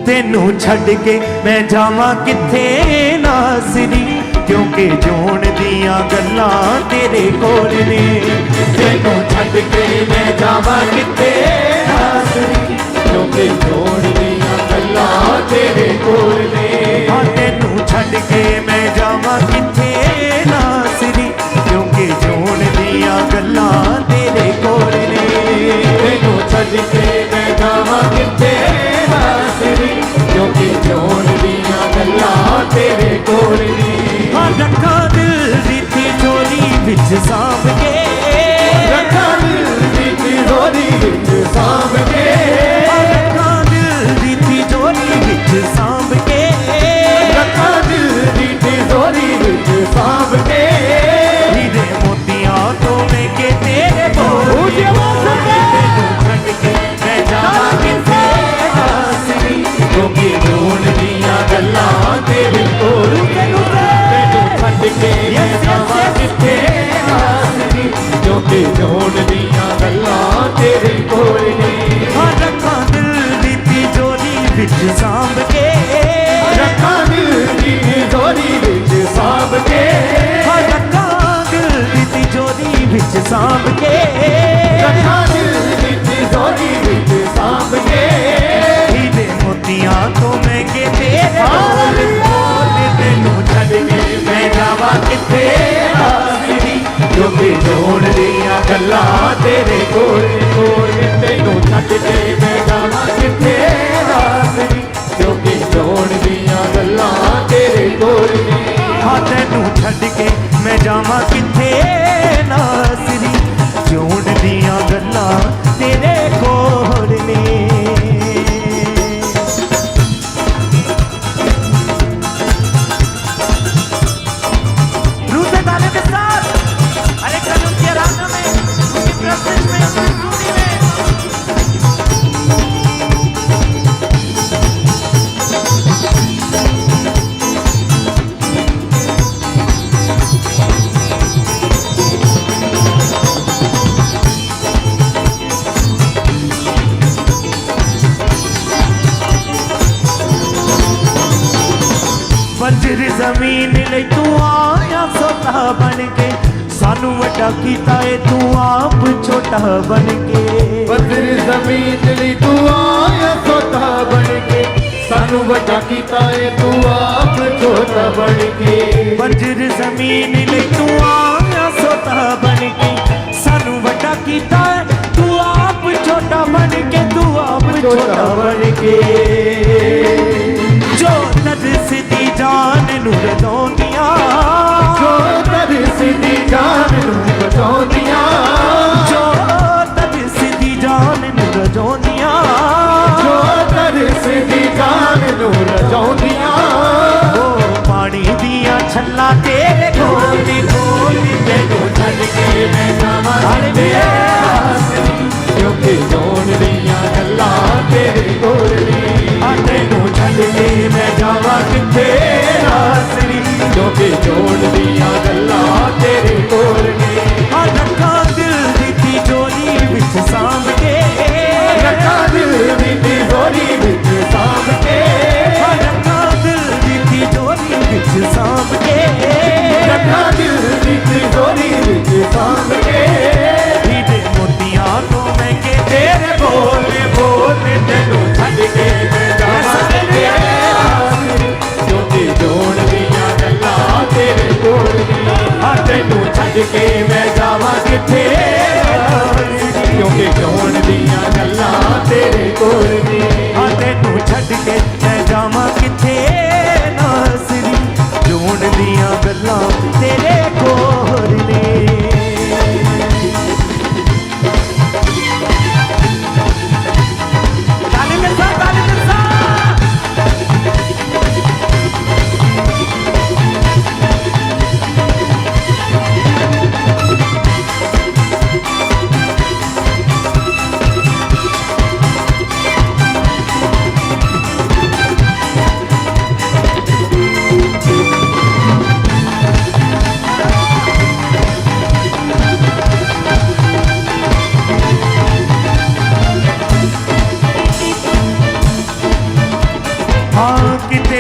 तेनू छड़ के मैं जावां किथे नासरी, क्योंकि जोन दियां गल्लां तेरे कोल ने। तेनू छड़ के मैं जावां किथे नासरी, क्योंकि जोन दियां गल्लां तेरे कोल ने। हाँ तेनू छड़ के मैं जावां किथे नासरी, क्योंकि जोन दियां गल्लां तेरे कोल ने। तेनू छड़ के मैं जावां किथे नासरी, क्योंकि जोन दियां गल्लां तेरे कोल ने। हाँ रखा दिल दी तिजोरी विच सांभ के, रखा दिल दी तिजोरी विच सांभ के, रखा दिल दी तिजोरी विच सांभ के, रखा दिल दी तिजोरी विच सांभ के। हीरे मोतियां तो मैं के तेरे बोल, तेनू छड़ के मैं जावां किथे नासरी, क्योंकि जोन दियां गल्लां तेरे कोल ने। तेनू छड़ के मैं जावां किथे नासरी, क्योंकि जोन दियां गल्लां तेरे कोल ने। हाँ रखा दिल दी तिजोरी विच सांभ के, रखा दिल दी तिजोरी विच सांभ के, हाँ रखा दिल दी तिजोरी विच सांभ के, रखा दिल दी तिजोरी विच सांभ के। हीरे मोतियां तो मैं के तेरे बोल, बोल तेनू छड़ के मैं जावां किथे नासरी, क्योंकि जोन दियां गल्लां तेरे कोल ने। तेनू छड़ के मैं जावां किथे नासरी, क्योंकि जोन दियां गल्लां तेरे कोल ने। हाँ तेनू छड़ के मैं जावां किथे नासरी, जोन दियां गल्लां तेरे कोल ने। रूसे ताले के साथ अरे कल उनकी आराधना में, उनकी प्रेजेंस में, उनकी स्तुति में बंजर जमीन लई तू आया सोता बन के, सानू वड्डा कीता है तू आप छोटा बन के। बंजर जमीन लई तू आया छोटा बन के, सानू वड्डा कीता है तू आप छोटा बन के। बंजर जमीन लई तू आया सोता बन के, सानू वड्डा कीता है तू आप छोटा बन के, तू आप छोटा बन के। जो तरस दी जान नू रदौंदियां, जो तरस दी जान नू बचाउंदियां, जो तरस दी जान नू रदौंदियां, जो तरस दी जान नू रचाउंदियां। ओ पानी दियां छल्ला तेरे कोल नी कोल नी, तेनू छड़ के मैं जावां किथे नासरी, क्योंकि जोन दियां गल्लां तेरे कोल ने। तेनू छड़ के मैं जावां किथे नासरी, क्योंकि जोन दियां गल्लां तेरे कोल ने। हाँ रखा दिल दी तिजोरी विच सांभ के, रखा दिल दी तिजोरी विच सांभ के, हाँ रखा दिल दी तिजोरी विच सांभ के, रखा दिल दी तिजोरी विच सांभ के। हीरे मोतियां तो मैं के तेरे बोल, बोल तेनू छड़ के मैं जावां किथे नासरी, क्योंकि जोन दियां गल्लां तेरे कोल ने। हाँ तेनू छड़ के मैं जावां किथे नासरी, क्योंकि जोन दियां गल्लां तेरे कोल ने। हाँ तेनू छड़ के मैं जावां किथे नासरी, जोन दियां गल्लां तेरे कोल ने। ताली के साथ, ताली के साथ।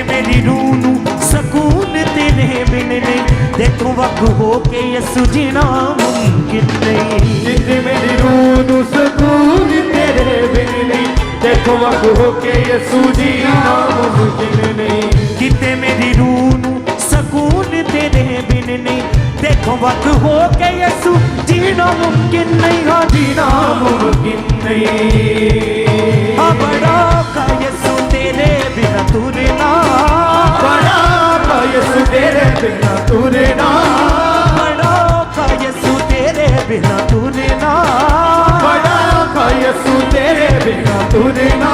मेरी रूह नू सकून तेरे बिन नहीं, देखो वक्त हो के यसु जीना मुमकिन नहीं। जिथे मेरी रूह नू सकून तेरे बिन नहीं, देखो वक्त हो के यसू जीना मुमकिन नहीं। किते मेरी रूह नू सकून तेरे बिन नहीं, देखो वक्त हो के यसु जीना मुमकिन नहीं। हाँ जीना मुमकिन नहीं। हाँ बड़ा का यसु तेरे बिना तुरना, बड़ा का यसू तेरे बिना तुरना, बड़ा का यसु तेरे बिना तुरना, बड़ा का यसू तेरे बिना तुरना।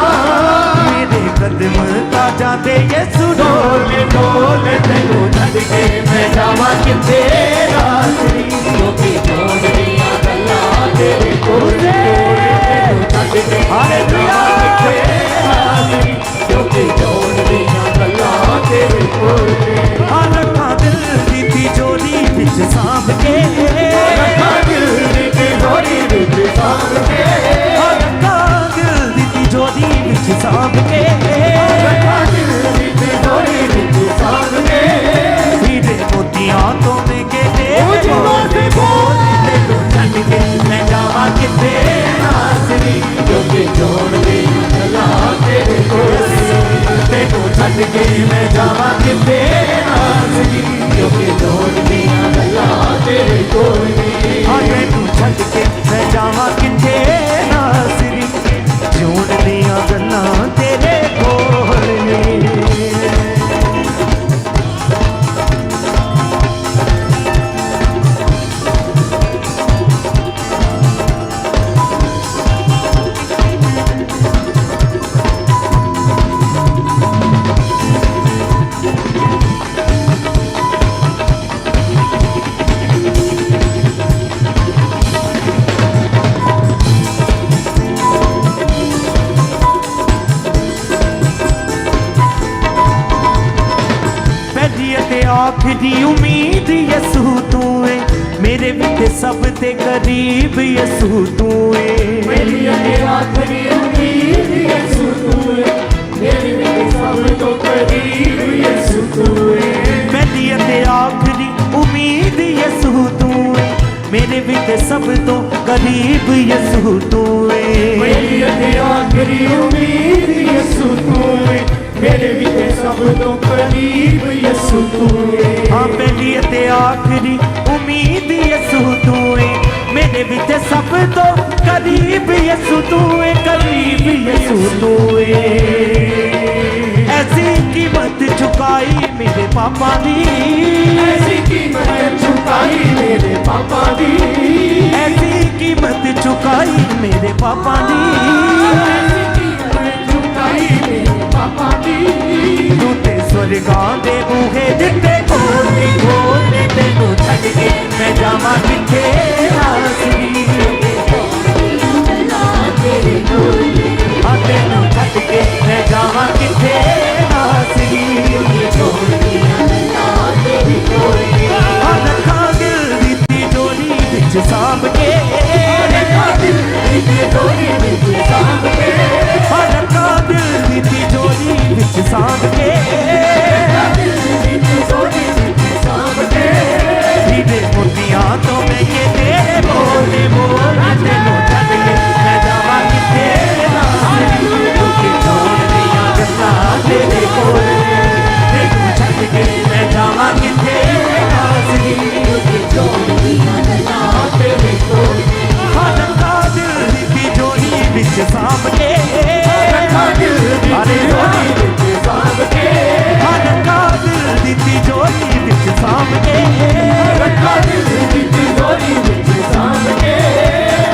मेरे कदम का जाते यसु डोले डोले तेनू छड्ड के मैं जावां किथे रात्रि, क्योंकि जोड़ दियां गल्लां तेरे कोल तेनू छड्ड के मैं जावां किथे रात्रि, क्योंकि जोड़ दियां गल्लां तेरे कोल। हाँ रखा दिल दी तिजोरी विच सांभ के, रखा दिल दी तिजोरी विच सांभ के, हाँ रखा दिल दी तिजोरी विच सांभ के, रखा दिल दी तिजोरी विच सांभ के। हीरे मोतियां तो महंगे तेरे बोल, तेनू छड्ड के मैं जावां किथे नासरी, क्योंकि जोड़ दियां गल्लां तेरे कोल। तेनू छड्ड के मैं जावां किथे नासरी, क्योंकि जोड़ दियां गल्लां तेरे कोल। हाँ तेनू छड्ड के मैं जावां किथे नासरी, जोड़ दियां गल्लां तेरे कोल ने। पहली ते आखिरी उम्मीद यसू तू है, मेरे विच सब ते करीब यसू तू है। मेरी ये आखिरी उम्मीद यसू तू है, मेरी सब तो करीब यसू तू है। पहली ते आखिरी उम्मीद यसू तू है, मेरे विच सब तो करीब यसू तू है। मेरी ये आखिरी उम्मीद यसू तू है, मेरे भी सब तो करीब यसू तू है। हाँ पहली ते आखिरी उम्मीद यसू तू है, मेरे विच सब तो करीब यसू तू है, करीब यसू तू है। ऐसी कीमत चुकाई मेरे पापा दी, ऐसी कीमत चुकाई मेरे पापा दी, ऐसी कीमत चुकाई मेरे पापा दी। ऐसी कीमत चुकाई मेरे पापा दी। तू ते स्वर्गां दे बूहे दिते खोल खोल, तेनू छड्ड के मैं जावां किथे नासरी, हाँ तेनू छड्ड के मैं जावां किथे नासरी। हाँ रखा दिल दी तिजोरी विच सांभ के, रखा दिल दी तिजोरी विच सांभ के, हाँ रखा दिल दी तिजोरी विच सांभ के, हीरे मोतियां तो महंगे तेरे बोले बोल, तेनू छड्ड के मैं जावां किथे नासरी, क्योंकि जोड़ दियां गल्लां तेरे कोल। तेनू छड्ड के मैं जावां किथे नासरी, क्योंकि जोड़ दियां गल्लां तेरे कोल। हाँ रखा दिल दी तिजोरी विच सांभ के, रखा दिल दी तिजोरी विच सांभ के, हाँ रखा दिल दी तिजोरी विच सांभ के, रखा दिल दी तिजोरी विच सांभ के।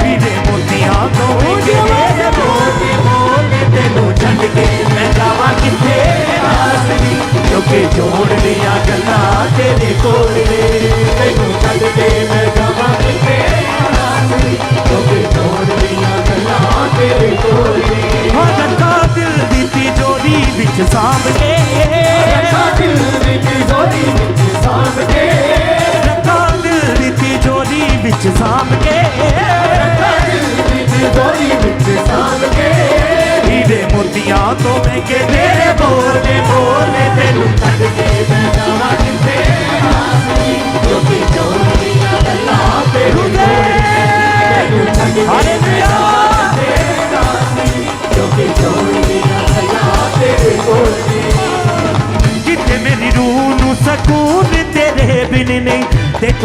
हीरे मोतियां तो महंगे तेरे बोले बोले, तेनू छड्ड के मैं जावां किथे नासरी, क्योंकि जोड़ दियां गल्लां तेरे कोल ने। तेनू छड्ड के मैं जावां किथे नासरी, क्योंकि जोड़ दियां गल्लां तेरे कोल ने। हाँ रखा दिल दी तिजोरी विच सांभ के, रखा दिल दी तिजोरी विच सांभ के, रखा दिल दी तिजोरी विच सांभ के, रखा दिल दी तिजोरी विच सांभ के। हीरे मोतियां तो महंगे तेरे बोले बोले,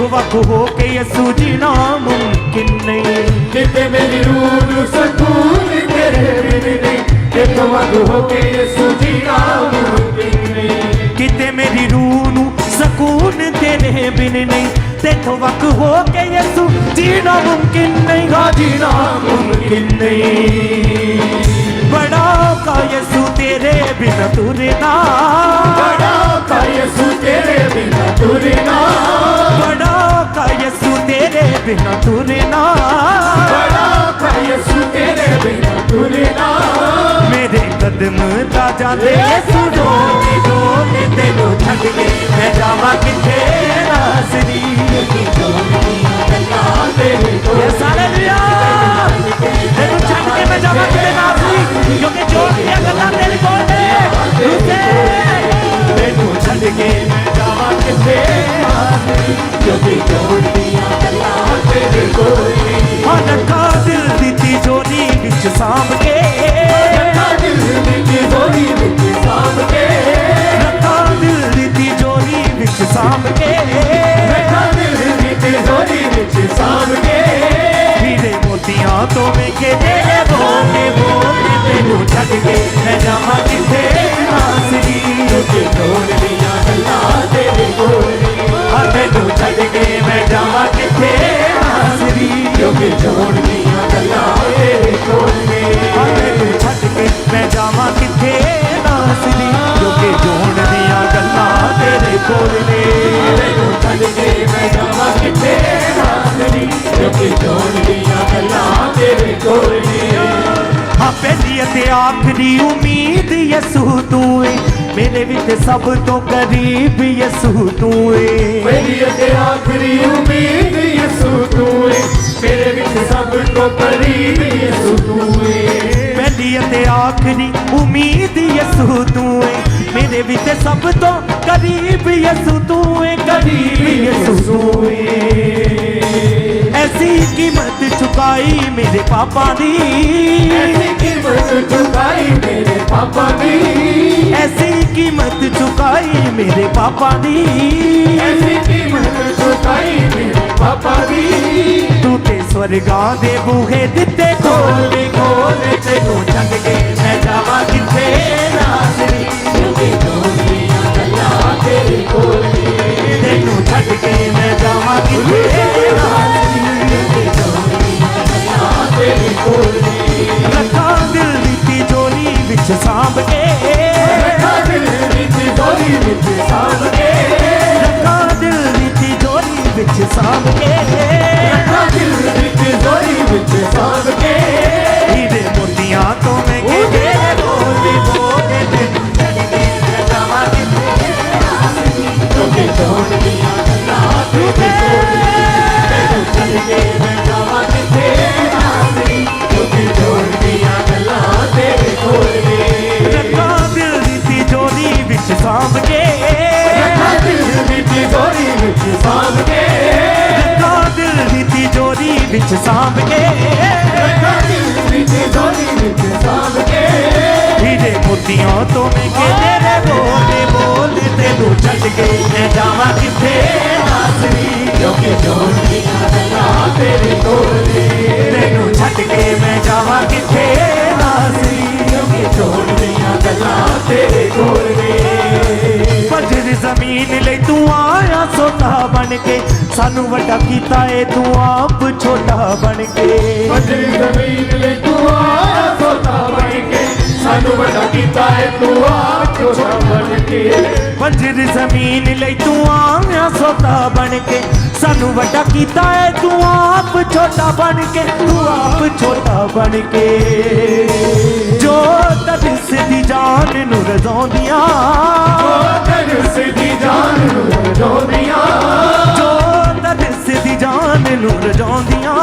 तेथों वख हो के यसू जीना मुमकिन नहीं किते मेरी रूह नूं सकून तेरे बिन नहीं तेथों वख हो के यसू जीना मुमकिन नहीं किते मेरी रूह नूं सकून तेरे बिन नहीं तेथों वख हो के यसू जीना मुमकिन नहीं गा जीना मुमकिन नहीं बड़ा का यसू तेरे बिन तुरना बड़ा का यसू तेरे बिन तुरना बड़ा का यसू तेरे बिन तुरना बड़ा का यसू तेरे बिन तुरना मेरे कदम ता जाते यसू डोले डोले तेनू छड्ड के मैं जावां किथे नासरी यस हालेलुया तेनू छड्ड के मैं जावां किथे नासरी क्योंकि जो दियां गल्लां तेरे कोल ने तुझे तेनू छड्ड के मैं जावां किथे नासरी क्योंकि जो दियां गल्लां तेरे कोल ने रखा दिल दी तिजोरी विच सांभ के रखा दिल दी तिजोरी विच सांभ के रखा दिल दी तिजोरी विच सांभ के रखा दिल दी तिजोरी विच सांभ के हीरे मोतियां तो महंगे तेरे बोले बोले तेनू छड्ड के मैं जावां किथे नासरी क्योंकि जोड़ दियां गल्लां तेरे कोल ने तेनू छड्ड के मैं जावां किथे नासरी क्योंकि जोड़ दियां गल्लां तेरे कोल ने तेनू छड्ड के मैं जावां किथे नासरी क्योंकि जोड़ दियां गल्लां तेरे कोल ने तेनू छड्ड के मैं जावां किथे नासरी क्योंकि जोड़ दियां गल्लां तेरे कोल ने हाँ पहली ते आखरी उम्मीद यसू तू है मेरे विच सब तो करीब यसू तू है मेरी ते आखरी उम्मीद यसू तू है मेरे विच सब तो करीब यसू तू है पहली ते आखरी उम्मीद यसू तू है मेरे विच सब तो करीब यसू तू है करीब यसू तू है ऐसी कीमत चुकाई मेरे पापा दी ऐसी कीमत चुकाई मेरे पापा दी ऐसी कीमत चुकाई मेरे पापा दी ऐसी कीमत चुकाई मेरे पापा दी तू ते स्वर्गां दे बूहे दिते खोले खोले तेनू छड्ड के मैं जावां किथे नासरी क्योंकि जोड़ दियां गल्लां तेरे कोल ने तेनू छड्ड के मैं जावां किथे नासरी क्योंकि जोड़ दियां गल्लां तेरे कोल ने रखा दिल दी तिजोरी विच सांभ के रखा दिल दी तिजोरी विच सांभ के रखा दिल दी तिजोरी विच सांभ के रखा दिल दी तिजोरी विच सांभ के हीरे मोतियां तो महंगे तेरे बोले बोले तेनू छड्ड के मैं जावां किथे नासरी क्योंकि जोड़ दियां गल्लां तेरे कोल ने तेनू छड्ड के मैं जावां किथे नासरी क्योंकि जोड़ दियां गल्लां तेरे कोल ने रखा दिल दी तिजोरी विच सांभ के रखा दिल दी तिजोरी विच सांभ के रखा दिल दी तिजोरी विच सांभ के रखा दिल दी तिजोरी विच सांभ के हीरे मोतियां तो महंगे तेरे बोले बोले तेनू छड्ड के मैं जावां किथे नासरी क्योंकि जोड़ दियां गल्लां तेरे कोल ने तेनू छड्ड के मैं जावां किथे नासरी क्योंकि जोड़ दियां गल्लां तेरे कोल ने बजर जमीन ले तू आया सोता बन के सानू वड्डा कीता है तू आप छोटा बन के बजरी जमीन ले तू आया सोता बन के सानू बड़ा कीता है तू आप छोटा बन के बजर जमीन ले तू आया सोता बन के सानू वड्डा कीता है तू आप छोटा बन के तू आप छोटा बन के जो तदिस दी जान नू रज़ाउंदियां तदिस दी जान नू रज़ाउंदियां जो तदिस दी जान नू रज़ाउंदियां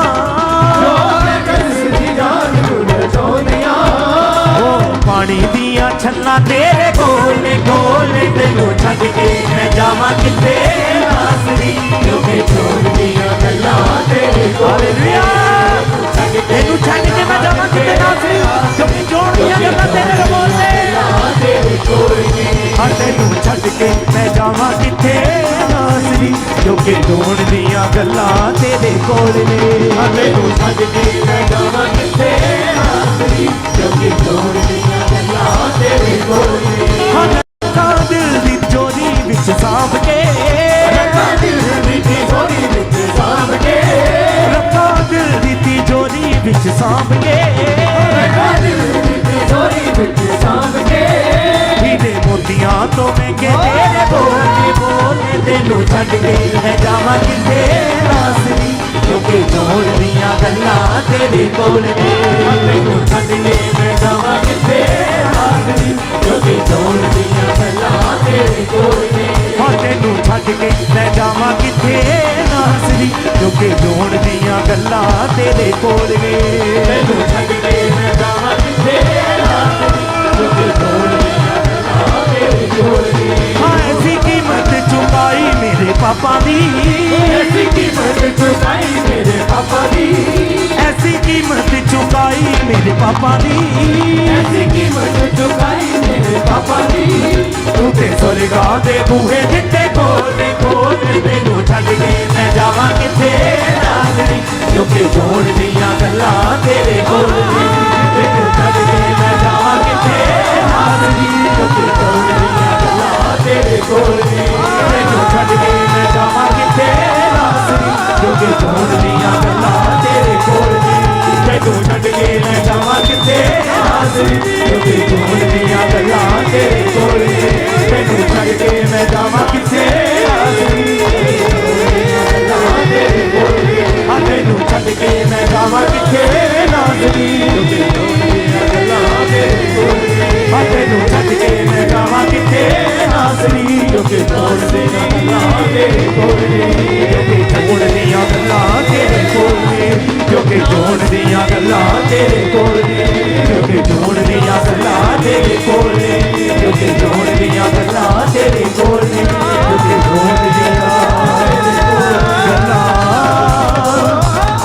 तदिस दी जान नू रज़ाउंदियां पानी दियां छन्ना तेरे कोले कोले तेनू छड्ड के मैं जावां किथे नासरी क्योंकि जोड़ दियां गल्लां तेरे कोल हालेलुया तेनू छड्ड के मैं जावां किथे नासरी क्योंकि जोड़ दियां गल्लां तेरे बोले तेरे कोल ने तेनू छड्ड के मैं जावां किथे नासरी क्योंकि क्योंकि जोड़ दिया गल्लां तेरे कोल ने तैनू छड्ड के मैं जावां किथे नासरी क्योंकि जोड़ दियां गल्लां तेरे कोल ने रखा दिल दी चोरी विच सांभ के रखा दिल दी तिजोरी विच सांभ के रखा दिल दी तिजोरी विच सांभ के रखा दिल दी तिजोरी विच सांभ के हीरे मोतियां तो महंगे तेरे बोले बोले तेनू छड्ड के मैं जावां किथे नासरी क्योंकि जोड़ दियां गल्लां तेरे कोल ने तैनू छड्ड के मैं जावां किथे नासरी क्योंकि जोड़ दियां गल्लां तेरे कोल ने तेनू छड्ड के मैं जावां किथे नासरी क्योंकि जोड़ दियां गल्लां तेरे कोल ने तैनू छड्ड के मैं जावां किथे नासरी क्योंकि जोड़ दियां गल्लां तेरे कोल ने ऐसी कीमत चुकाई मेरे पापा दी ऐसी कीमत चुकाई मेरे पापा दी ऐसी कीमत चुकाई मेरे पापा दी ऐसी कीमत चुकाई मेरे पापा दी तू ते स्वर्गा दे बूहे दिते खोले खोले तेनू छड्ड के मैं जावां किथे नासरी क्योंकि जोड़ दियां गल्लां तेरे कोल ने तेनू छड्ड के मैं जावां किथे नासरी क्योंकि जोड़ दियां गल्लां तेरे कोल ने तेनू छड्ड के मैं जावां किथे नासरी क्योंकि जोड़ दियां गल्लां तेरे कोल ने तेनू छड्ड के मैं जावां किथे नासरी क्योंकि जोड़ दियां गल्लां तेरे कोल ने तेनू छड्ड के मैं जावां किथे नासरी तेनू छड्ड के मैं जावां किथे नासरी क्योंकि जोड़ दियां गल्लां तेरे कोल ने तेनू छड्ड के मैं जावां किथे नासरी क्योंकि जोड़ दियां गल्लां तेरे कोल ने जोड़ दियां गल्लां तेरे कोल ने क्योंकि जोड़ दियां गल्लां तेरे कोल ने क्योंकि जोड़ दियां गल्लां तेरे कोल ने क्योंकि जोड़ दियां गल्लां तेरे कोल ने क्योंकि जोड़ दियां गल्लां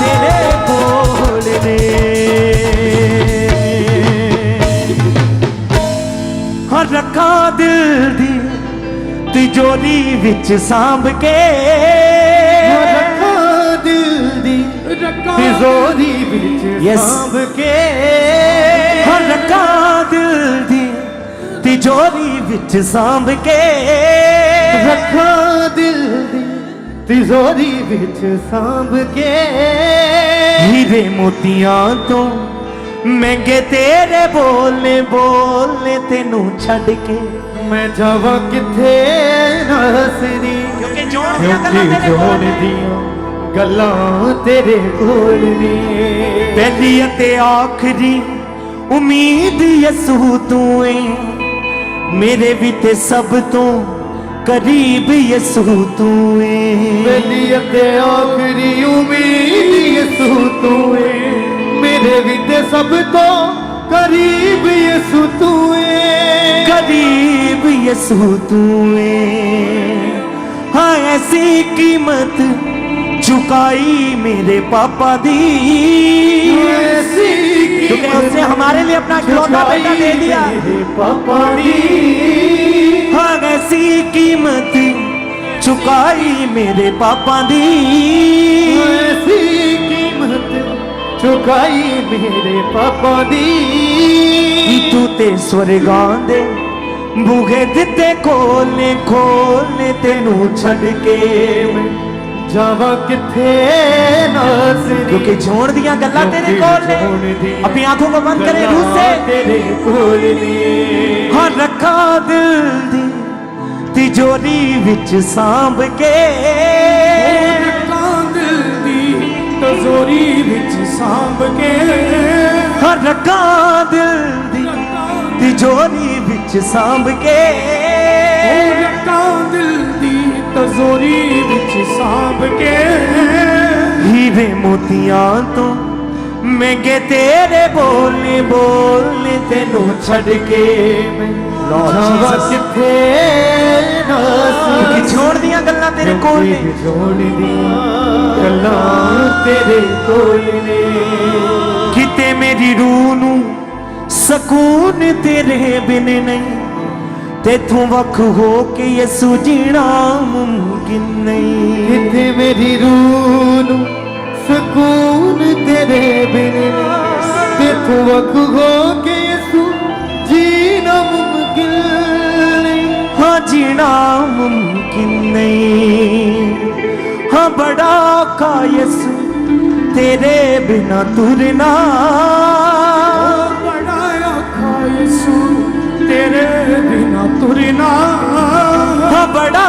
तेरे कोल ने हर रखा दिल दी तिजोरी विच सांभ के रखा दिल दी तिजोरी विच सांभ के हर रखा दिल दी तिजोरी विच सांभ के रखा दिल दी तिजोरी विच सांभ के हीरे मोतियां तो महंगे तेरे बोलने बोलने तेनू छड्ड के मैं जावां किथे नासरी क्योंकि क्योंकि जोड़ दियां गल्लां तेरे कोल ने पहली अते आखरी उम्मीद यसू तू है मेरे भी ते सब तो करीब यसू तू है पहली अते आखरी उम्मीद यसू तू है मेरे भी ते सब तो करीब यसू तू है करीब यसू तू है हाँ ऐसी कीमत चुकाई मेरे पापा दी क्योंकि उसने हमारे लिए अपना इकलौता बेटा दे दिया पापा दी हाँ ऐसी कीमत चुकाई मेरे पापा दी ऐसी कीमत चुकाई मेरे पापा दी तू ते स्वर्गां दे बूहे दिते खोलने खोलने तेनू छड्ड के मैं जावां किथे नासरी क्योंकि जोड़ दियां गल्लां तेरे कोल ने अपनी आंखों को बंद करे रूह से तेरे कोल ने हाँ रखा दिल दी तिजोरी विच सांभ के रखा दिल दी तिजोरी विच सांभ के हाँ रखा दिल दी तिजोरी विच सांभ के रखा दिल दी तिजोरी विच सांभ के हीरे मोतियां तो महंगे तेरे बोलने बोलने तेनू छड्ड के मैं जावां किथे नासरी छोड़ दियां गल्लां तेरे कोल ने जोड़ दियां गल्लां तेरे कोल ने किते मेरी रूह नू सकून तेरे बिन नहीं तेथों वख हो के यसू जीना मुमकिन नहीं। किथे मेरी रूह नू सकून तेरे बिन तेथों वख हो के यसू जीना मुमकिन नहीं। हाँ जीना मुमकिन नहीं। हाँ बड़ा औखा यसू तेरे बिना तुरना। बड़ा औखा यसू तेरे बिना तुरना। हाँ बड़ा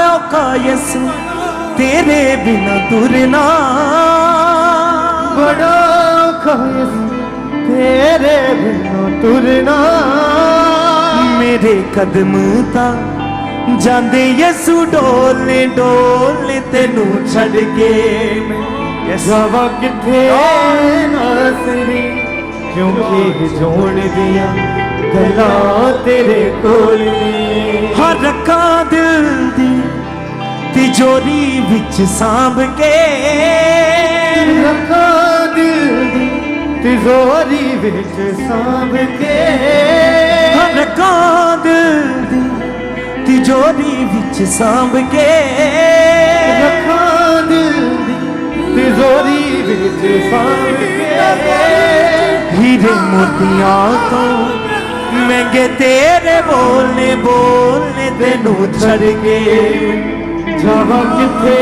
औखा यसू तेरे बिना तुरना। बड़ा औखा यसू तेरे बिना तुरना। मेरे कदम ता जांदे यसू डोलने डोलने तेनू छड़ के जावा किथे नासरी क्योंकि जोड़ दिया गल्लां तेरे कोल ने। हर रखा दिल दी तिजोरी विच सांभ के। रखा दिल दी तिजोरी विच सांभ के। हर रखा दिल दी तिजोरी विच सांभ के। रखा दिल दी तिजोरी विच सांभ के। हीरे मोतियां तो महंगे तेरे बोलने बोलने तेनू छड़ के। जावा किथे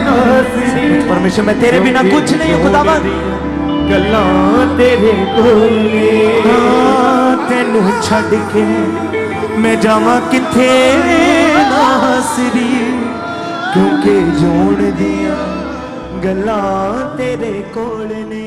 नासरी परमेश्वर मैं तेरे बिना कुछ नहीं हूँ खुदावन। गल्लां तेरे कोल ने। तेनू छड़ के मैं जावा किथे नासरी क्योंकि जोड़ दिया गल्लां तेरे कोल ने।